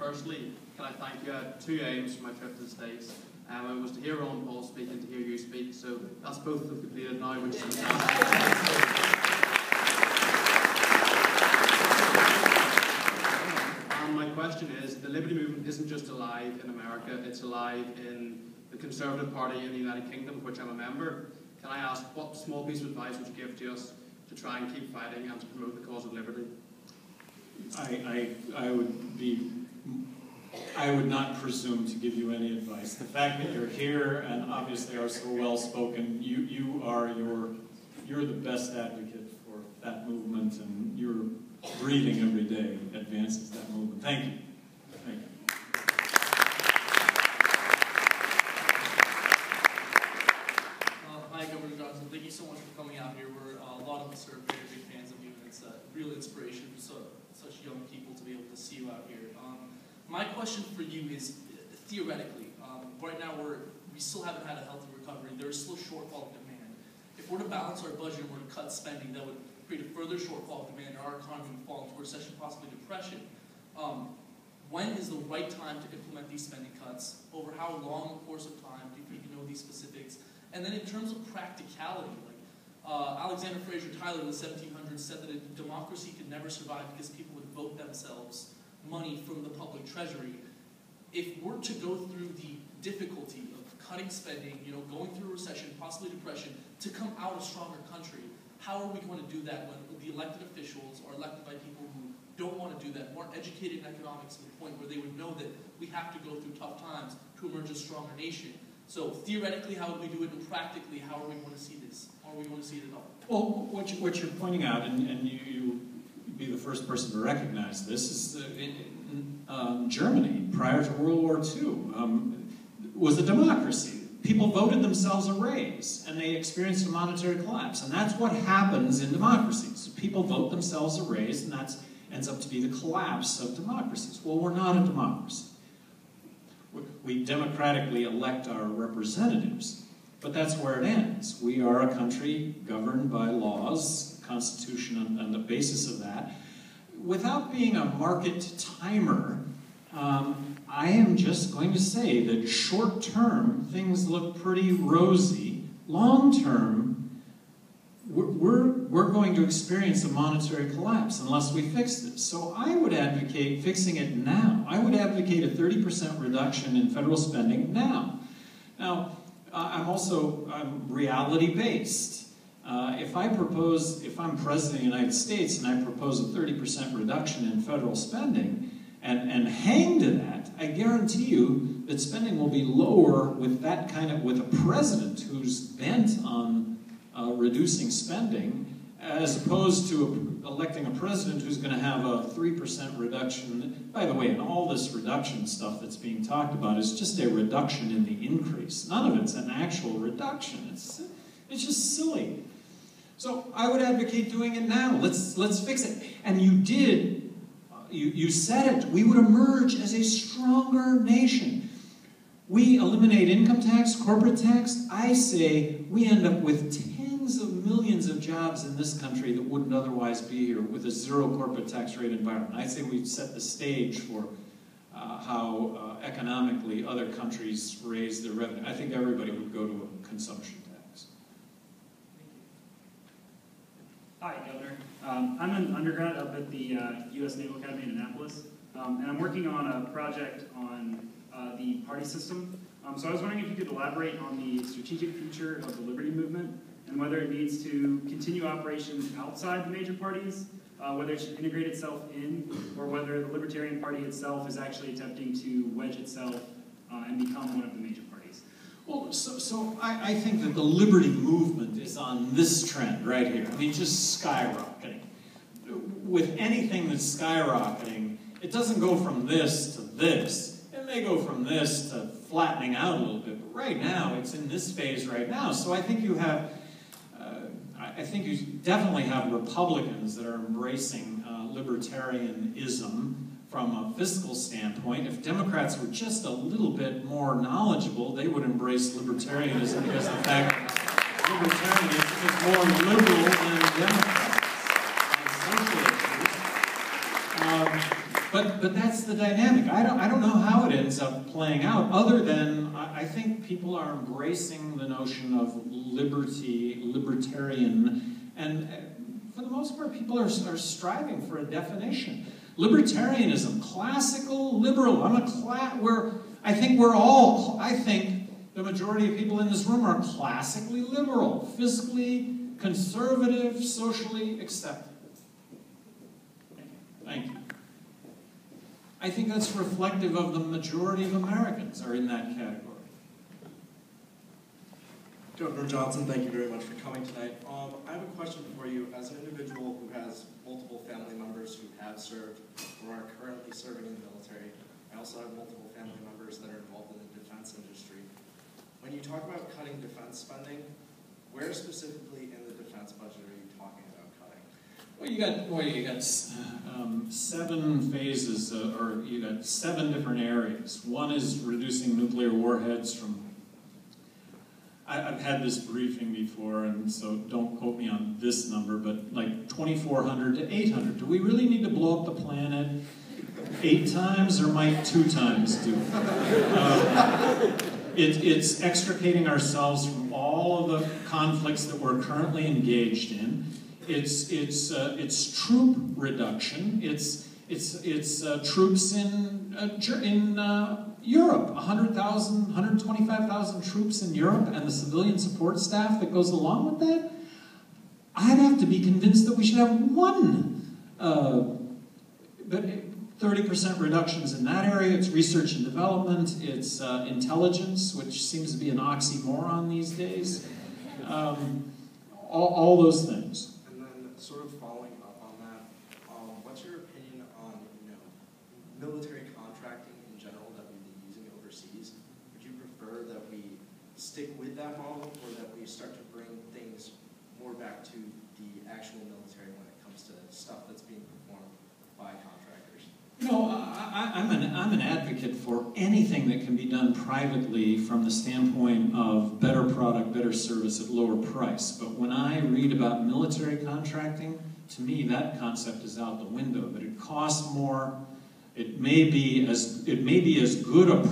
firstly, can I thank you? I had two aims for my trip to the States. It was to hear Ron Paul speak and to hear you speak, so that's both of them completed now, which is fantastic. And my question is, the Liberty Movement isn't just alive in America, it's alive in the Conservative Party in the United Kingdom, of which I'm a member. Can I ask, what small piece of advice would you give to us to try and keep fighting and to promote the cause of liberty? I would not presume to give you any advice. The fact that you're here and obviously are so well spoken, you're the best advocate for that movement, and your breathing every day advances that movement. Thank you. Thank you. Hi, Governor Johnson. Thank you so much for coming out here. A lot of us are very big fans of you, and it's a real inspiration for such young people to be able to see you out here. My question for you is, theoretically, right now we still haven't had a healthy recovery. There's still a shortfall of demand. If we're to balance our budget and we're to cut spending, that would create a further shortfall of demand, and our economy would fall into recession, possibly depression. When is the right time to implement these spending cuts? Over how long a course of time? Do you know these specifics? And then in terms of practicality, like Alexander Fraser Tyler in the 1700s said that a democracy could never survive because people would vote themselves money from the public treasury. If we're to go through the difficulty of cutting spending, going through a recession, possibly depression, to come out a stronger country, how are we going to do that when the elected officials are elected by people who don't want to do that, more educated in economics to the point where they would know that we have to go through tough times to emerge a stronger nation? So theoretically, how would we do it, and practically, how are we going to see this? Are we going to see it at all? Well, what you're pointing out, and you be the first person to recognize this, is Germany, prior to World War II, was a democracy. People voted themselves a raise, and they experienced a monetary collapse. And that's what happens in democracies. People vote themselves a raise, and that ends up to be the collapse of democracies. Well, we're not a democracy. We democratically elect our representatives, but that's where it ends. We are a country governed by laws, Constitution on the basis of that. Without being a market timer, I am just going to say that short-term, things look pretty rosy. Long-term, we're going to experience a monetary collapse unless we fix this. So I would advocate fixing it now. I would advocate a 30% reduction in federal spending now. Now, I'm reality-based. If I'm President of the United States and I propose a 30% reduction in federal spending and hang to that, I guarantee you that spending will be lower with a president who's bent on reducing spending, as opposed to electing a president who's going to have a 3% reduction. By the way, and all this reduction stuff that's being talked about is just a reduction in the increase. None of it's an actual reduction. It's just silly. So I would advocate doing it now. Let's fix it. And you did. You said it. We would emerge as a stronger nation. We eliminate income tax, corporate tax. I say we end up with tens of millions of jobs in this country that wouldn't otherwise be here with a zero corporate tax rate environment. I say we set the stage for how economically other countries raise their revenue. I think everybody would go to a consumption tax. Hi, Governor. I'm an undergrad up at the U.S. Naval Academy in Annapolis, and I'm working on a project on the party system. So I was wondering if you could elaborate on the strategic future of the Liberty Movement and whether it needs to continue operations outside the major parties, whether it should integrate itself in, or whether the Libertarian Party itself is actually attempting to wedge itself and become one of the major parties. Well, so I think that the Liberty Movement is on this trend right here. I mean, just skyrocketing. With anything that's skyrocketing, it doesn't go from this to this. It may go from this to flattening out a little bit, but right now, it's in this phase right now. So I think you have, you definitely have Republicans that are embracing libertarianism from a fiscal standpoint. If Democrats were just a little bit more knowledgeable, they would embrace libertarianism because the fact libertarianism is more liberal than Democrats on social issues. But that's the dynamic. I don't know how it ends up playing out, other than I think people are embracing the notion of liberty, libertarian, and for the most part, people are striving for a definition. Libertarianism, classical liberal. I think the majority of people in this room are classically liberal, fiscally conservative, socially acceptable. Thank you. I think that's reflective of the majority of Americans are in that category. Governor Johnson, thank you very much for coming tonight. I have a question for you. As an individual who has multiple family members who have served or are currently serving in the military, I also have multiple family members that are involved in the defense industry. When you talk about cutting defense spending, where specifically in the defense budget are you talking about cutting? Well, you got 7 phases, or you got 7 different areas. One is reducing nuclear warheads from. I've had this briefing before, and so don't quote me on this number, but like 2,400 to 800. Do we really need to blow up the planet 8 times, or might 2 times do? It's extricating ourselves from all of the conflicts that we're currently engaged in. It's troop reduction. It's troops in Europe. 100,000, 125,000 troops in Europe, and the civilian support staff that goes along with that. I'd have to be convinced that we should have one. But 30% reductions in that area. It's research and development. It's intelligence, which seems to be an oxymoron these days. All those things. Sort of following up on that, what's your opinion on military contracting in general that we've been using overseas? Would you prefer that we stick with that model, or that we start to bring things more back to the actual military when it comes to stuff that's being performed by contractors? I'm an advocate for anything that can be done privately from the standpoint of better product, better service at lower price. But when I read about military contracting, to me that concept is out the window. That it costs more. It may be as good a